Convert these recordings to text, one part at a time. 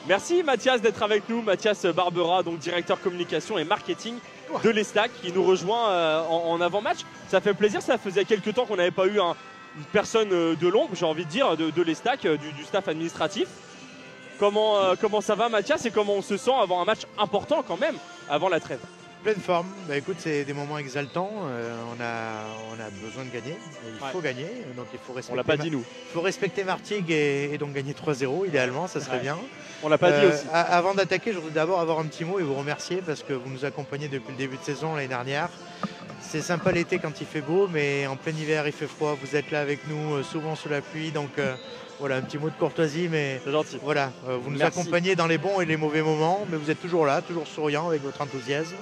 Merci Mathias d'être avec nous, Mathias Barbera, donc directeur communication et marketing de l'Estac, qui nous rejoint en avant-match. Ça fait plaisir, ça faisait quelques temps qu'on n'avait pas eu une personne de l'ombre, j'ai envie de dire, de l'Estac, du staff administratif. Comment ça va Mathias et comment on se sent avant un match important quand même, avant la trêve? Pleine forme. Bah, écoute, c'est des moments exaltants. On a besoin de gagner. Il faut gagner. Donc il faut respecter. On l'a pas dit nous. Il faut respecter Martigues et donc gagner 3-0 idéalement, ça serait bien. On l'a pas dit aussi. Avant d'attaquer, je voudrais d'abord avoir un petit mot et vous remercier parce que vous nous accompagnez depuis le début de saison l'année dernière. C'est sympa l'été quand il fait beau, mais en plein hiver il fait froid. Vous êtes là avec nous, souvent sous la pluie, donc voilà, un petit mot de courtoisie, mais c'est gentil. Voilà, vous nous accompagnez dans les bons et les mauvais moments, mais vous êtes toujours là, toujours souriant avec votre enthousiasme.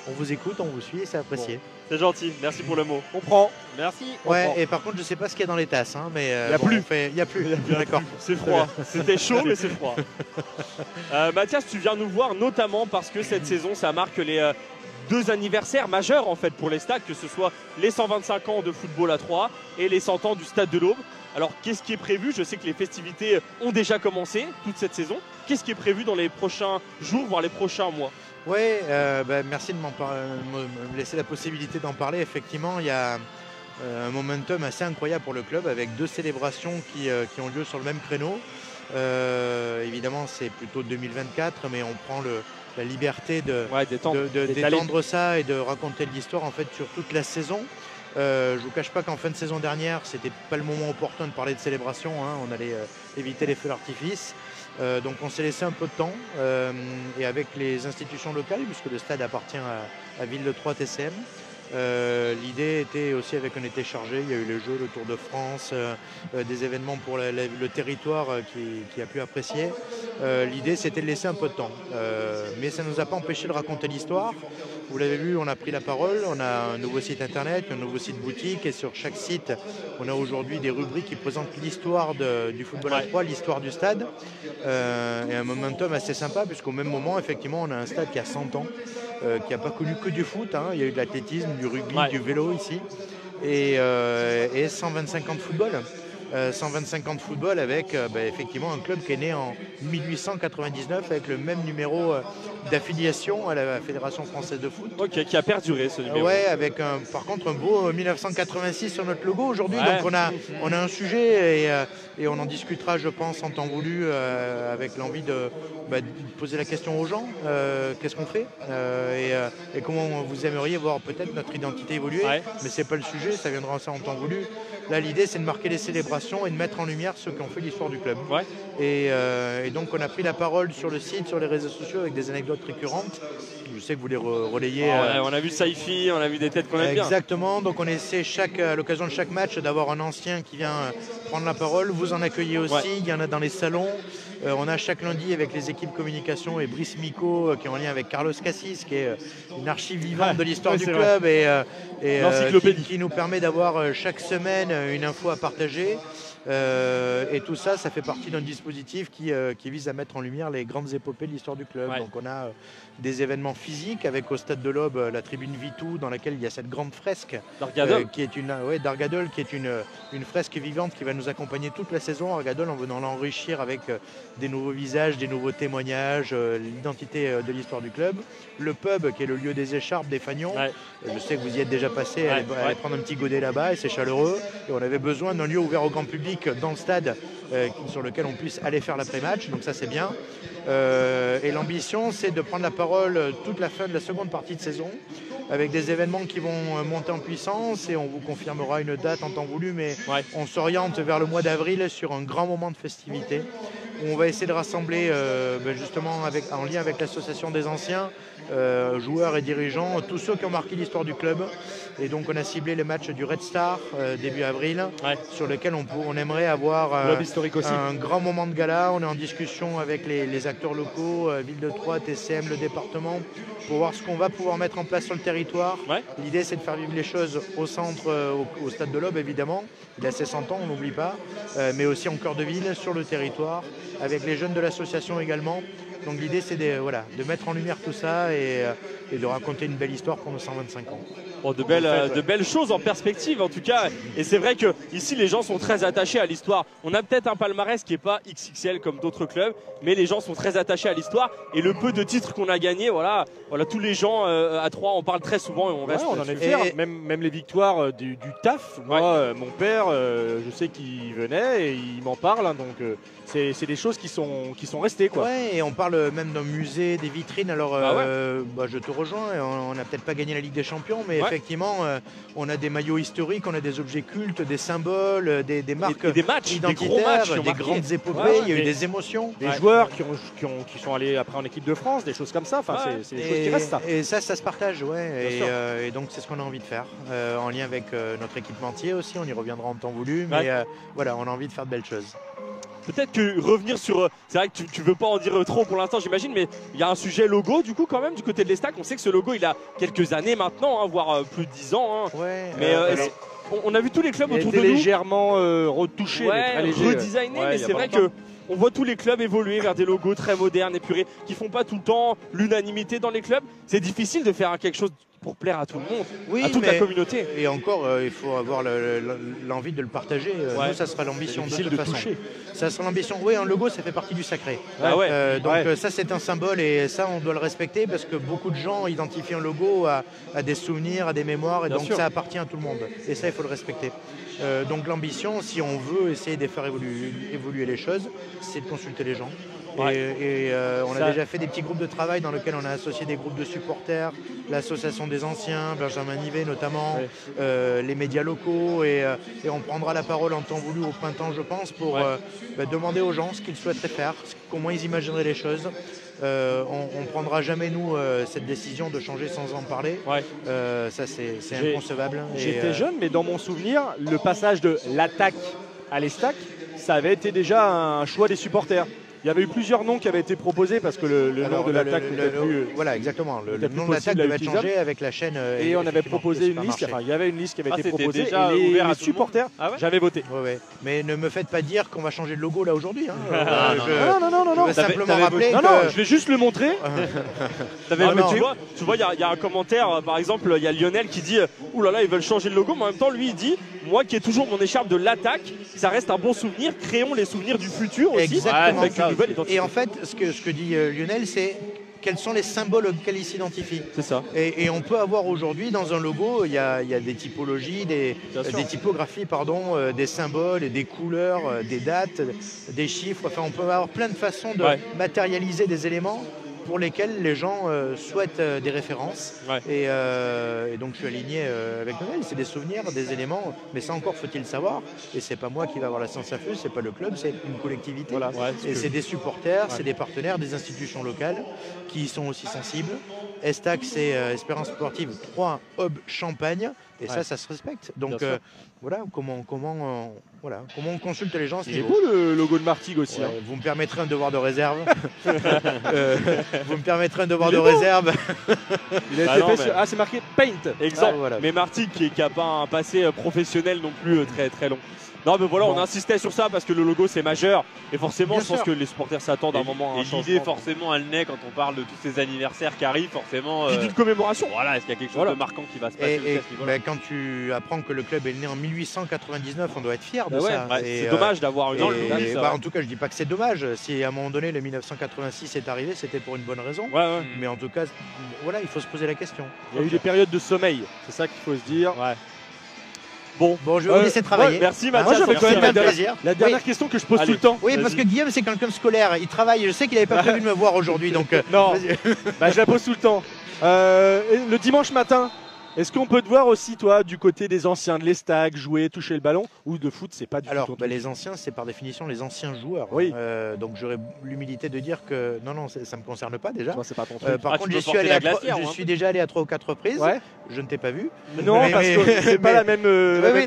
On vous écoute, on vous suit et c'est apprécié. Bon, c'est gentil, merci pour le mot. On prend. Merci. Ouais, et par contre, je sais pas ce qu'il y a dans les tasses, hein, mais il n'y a, plus. Il y a plus. D'accord. C'est froid. C'était chaud, mais c'est froid. Mathias, tu viens nous voir notamment parce que cette saison, ça marque les 2 anniversaires majeurs en fait pour l'Estac, que ce soit les 125 ans de football à 3 et les 100 ans du Stade de l'Aube. Alors, qu'est-ce qui est prévu? Je sais que les festivités ont déjà commencé toute cette saison. Qu'est-ce qui est prévu dans les prochains jours, voire les prochains mois? Oui, merci de me laisser la possibilité d'en parler. Effectivement, il y a un momentum assez incroyable pour le club avec 2 célébrations qui ont lieu sur le même créneau. Évidemment, c'est plutôt 2024, mais on prend la liberté d'étendre ça et de raconter l'histoire en fait sur toute la saison. Je ne vous cache pas qu'en fin de saison dernière, c'était pas le moment opportun de parler de célébration, hein. On allait éviter les feux d'artifice. Donc on s'est laissé un peu de temps et avec les institutions locales, puisque le stade appartient à Ville de Troyes TCM. L'idée était aussi avec un été chargé, il y a eu les Jeux, le Tour de France, des événements pour le territoire qui a pu apprécier. L'idée c'était de laisser un peu de temps, mais ça ne nous a pas empêché de raconter l'histoire. Vous l'avez vu, on a pris la parole, on a un nouveau site internet, un nouveau site boutique et sur chaque site on a aujourd'hui des rubriques qui présentent l'histoire du football à 3, l'histoire du stade et un momentum assez sympa puisqu'au même moment effectivement on a un stade qui a 100 ans, qui n'a pas connu que du foot, hein. Il y a eu de l'athlétisme, du rugby, du vélo ici et 125 ans de football. 125 ans de football avec effectivement un club qui est né en 1899 avec le même numéro d'affiliation à la Fédération française de foot. Ok, qui a perduré ce numéro. Ouais, avec par contre un beau 1986 sur notre logo aujourd'hui. Ouais. Donc on a un sujet et on en discutera, je pense, en temps voulu avec l'envie de poser la question aux gens. Qu'est-ce qu'on fait et comment vous aimeriez voir peut-être notre identité évoluer. Mais c'est pas le sujet, ça viendra ça en temps voulu. Là, l'idée, c'est de marquer les célébrations et de mettre en lumière ceux qui ont fait l'histoire du club. Ouais. Et donc, on a pris la parole sur le site, sur les réseaux sociaux, avec des anecdotes récurrentes. Je sais que vous les relayez. On a vu Saifi, on a vu des têtes qu'on aime bien. Exactement. Donc, on essaie à l'occasion de chaque match d'avoir un ancien qui vient prendre la parole. Vous en accueillez aussi. Ouais. Il y en a dans les salons. On a chaque lundi avec les équipes communication et Brice Micot qui est en lien avec Carlos Cassis, qui est une archive vivante de l'histoire du club et qui nous permet d'avoir chaque semaine une info à partager. Et tout ça, ça fait partie d'un dispositif qui vise à mettre en lumière les grandes épopées de l'histoire du club. Ouais. Donc on a des événements physiques avec au Stade de l'Aube la tribune Vitou dans laquelle il y a cette grande fresque d'Argadol d'Argadol qui est une fresque vivante qui va nous accompagner toute la saison. Argadol en venant l'enrichir avec des nouveaux visages, des nouveaux témoignages, l'identité de l'histoire du club. Le pub qui est le lieu des écharpes, des fagnons. Ouais. Je sais que vous y êtes déjà passé, allez prendre un petit godet là-bas et c'est chaleureux. Et on avait besoin d'un lieu ouvert au grand public dans le stade sur lequel on puisse aller faire l'après-match, donc ça c'est bien. Et l'ambition c'est de prendre la parole toute la fin de la seconde partie de saison avec des événements qui vont monter en puissance et on vous confirmera une date en temps voulu, mais on s'oriente vers le mois d'avril sur un grand moment de festivité où on va essayer de rassembler justement en lien avec l'association des anciens, joueurs et dirigeants, tous ceux qui ont marqué l'histoire du club. Et donc on a ciblé les matchs du Red Star début avril, sur lequel on aimerait avoir un grand moment de gala. On est en discussion avec les acteurs locaux, Ville de Troyes, TCM, le département, pour voir ce qu'on va pouvoir mettre en place sur le territoire. L'idée c'est de faire vivre les choses au centre, au Stade de l'Aube évidemment, il a ses 100 ans, on n'oublie pas, mais aussi en cœur de ville, sur le territoire, avec les jeunes de l'association également. Donc l'idée c'est de mettre en lumière tout ça et de raconter une belle histoire pour nos 125 ans. Bon, de belles choses en perspective en tout cas. Et c'est vrai que ici les gens sont très attachés à l'histoire. On a peut-être un palmarès qui n'est pas XXL comme d'autres clubs, mais les gens sont très attachés à l'histoire. Et le peu de titres qu'on a gagnés, voilà, tous les gens à Troyes en parlent très souvent et on reste. On en est fiers. Même les victoires du TAF. Moi, mon père, je sais qu'il venait et il m'en parle. Hein, donc c'est des choses qui sont restées, quoi. Ouais, et on parle même d'un musée, des vitrines. Alors, je te rejoins. On n'a peut-être pas gagné la Ligue des Champions, mais effectivement, on a des maillots historiques, on a des objets cultes, des symboles, des marques des matchs, identitaires, des gros matchs, des grandes épopées. Il y a eu des émotions, des joueurs qui sont allés après en équipe de France, des choses comme ça. Enfin, c'est des choses qui restent. Ça. Et ça se partage, et donc c'est ce qu'on a envie de faire, en lien avec notre équipementier aussi. On y reviendra en temps voulu, mais voilà, on a envie de faire de belles choses. Peut-être que revenir sur... C'est vrai que tu veux pas en dire trop pour l'instant, j'imagine, mais il y a un sujet logo, du coup, quand même, du côté de l'Estac. On sait que ce logo, il a quelques années maintenant, voire plus de 10 ans. Mais on a vu tous les clubs autour de nous. Légèrement retouché, redesigné, mais c'est vrai que on voit tous les clubs évoluer vers des logos très modernes, épurés, qui font pas tout le temps l'unanimité dans les clubs. C'est difficile de faire quelque chose pour plaire à tout le monde, à toute la communauté. Et encore, il faut avoir l'envie de le partager. Nous, ça sera l'ambition de toute façon. Ça sera l'ambition. Oui, un logo, ça fait partie du sacré. Ça, c'est un symbole et ça, on doit le respecter parce que beaucoup de gens identifient un logo à des souvenirs, à des mémoires, et donc ça appartient à tout le monde. Et ça, il faut le respecter. Donc l'ambition, si on veut essayer de faire évoluer les choses, c'est de consulter les gens. On a déjà fait des petits groupes de travail dans lesquels on a associé des groupes de supporters, l'association des anciens, Benjamin Nivet notamment, les médias locaux, et on prendra la parole en temps voulu au printemps, je pense, pour demander aux gens ce qu'ils souhaiteraient faire, comment ils imagineraient les choses. On ne prendra jamais, nous, cette décision de changer sans en parler. Ça, c'est inconcevable. J'étais jeune, mais dans mon souvenir, le passage de l'Attaque à l'Estac, ça avait été déjà un choix des supporters. Il y avait eu plusieurs noms qui avaient été proposés parce que le nom de l'Attaque n'était plus. Voilà, exactement. Le nom de l'Attaque devait être changé avec la chaîne. Et on avait proposé une liste. Enfin, il y avait une liste qui avait été proposée. Déjà et les supporters, j'avais voté. Mais ne me faites pas dire qu'on va changer de logo là aujourd'hui. Non. Je vais simplement rappeler. Non, je vais juste le montrer. Tu vois, il y a un commentaire, par exemple, il y a Lionel qui dit ouh là là, ils veulent changer le logo, mais en même temps, lui, il dit moi qui ai toujours mon écharpe de l'Attaque, ça reste un bon souvenir. Créons les souvenirs du futur aussi. Exactement. Et en fait, ce que dit Lionel, c'est quels sont les symboles auxquels il s'identifie. C'est ça. Et on peut avoir aujourd'hui dans un logo, il y a des typologies, des typographies, des symboles, des couleurs, des dates, des chiffres. Enfin, on peut avoir plein de façons de matérialiser des éléments pour lesquels les gens souhaitent des références. Et donc je suis aligné avec Noël, c'est des souvenirs, des éléments, mais ça encore faut-il le savoir. Et c'est pas moi qui va avoir la sens infuse, c'est pas le club, c'est une collectivité. Et c'est des supporters, c'est des partenaires, des institutions locales qui y sont aussi sensibles. Estac, c'est Espérance Sportive 3 Aube Champagne, et ça se respecte. Donc voilà comment on consulte les gens à ce niveau. Il est beau le logo de Martigues aussi. Vous me permettrez un devoir de réserve. Vous me permettrez un devoir de réserve. Il a été fait sur... c'est marqué Paint. Exact. Mais Martigues qui n'a pas un passé professionnel non plus très très long. Non mais voilà, on insistait sur ça parce que le logo c'est majeur et forcément je pense que les supporters s'attendent à un moment. Et l'idée forcément elle naît quand on parle de tous ces anniversaires qui arrivent forcément. Puis d'une commémoration. Voilà, est-ce qu'il y a quelque chose de marquant qui va se passer et quand tu apprends que le club est né en 1899, on doit être fier de ça. C'est dommage d'avoir une en tout cas, je dis pas que c'est dommage. Si à un moment donné le 1986 est arrivé, c'était pour une bonne raison. Mais en tout cas, voilà, il faut se poser la question. Il y a eu des périodes de sommeil, c'est ça qu'il faut se dire. Bon, je vais vous laisser travailler. Merci Mathias. Moi, quand même un plaisir. La dernière question que je pose tout le temps. Oui, parce que Guillaume, c'est quelqu'un scolaire. Il travaille. Je sais qu'il n'avait pas prévu de me voir aujourd'hui. Donc non, je la pose tout le temps. Le dimanche matin, est-ce qu'on peut te voir aussi, toi, du côté des anciens de l'Estac, jouer, toucher le ballon, ou de foot, c'est pas du tout? Alors, les anciens, c'est par définition les anciens joueurs. Donc j'aurais l'humilité de dire que non, ça me concerne pas déjà. Toi, c'est pas ton truc. Par contre, je suis déjà allé à 3 ou 4 reprises. Je ne t'ai pas vu. Non, parce que c'est pas la même.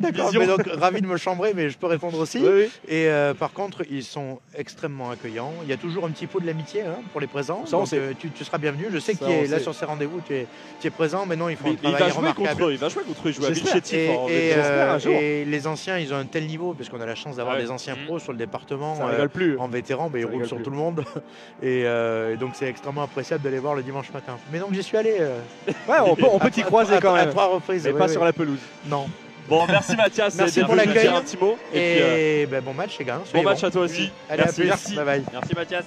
D'accord. Donc ravi de me chambrer, mais je peux répondre aussi. Et par contre, ils sont extrêmement accueillants. Il y a toujours un petit pot de l'amitié pour les présents. Donc, tu seras bienvenu. Je sais qu'il est là sur ces rendez-vous. Tu es présent. Maintenant, il faut un travail jouer remarquable. contre eux. Il va jouer contre eux. Il joue à J'espère. Vilchétif. Et les anciens, ils ont un tel niveau, parce qu'on a la chance d'avoir Ouais. des anciens pros sur le département. Ça rigole plus. En vétéran, ils Ça roulent rigole sur plus. tout le monde. Et donc c'est extrêmement appréciable d'aller voir le dimanche matin. Mais donc j'y suis allé. Ouais, on peut t'y croiser quand à même. 3 reprises. Mais ouais, pas ouais. sur la pelouse. Non. Bon, merci Mathias. Merci d'être pour venu nous l'accueil. dire un petit mot. Et puis, Et bon match les gars. bon soyez match bons. à toi aussi. Allez, Merci. à plus. Bye bye. Merci Mathias.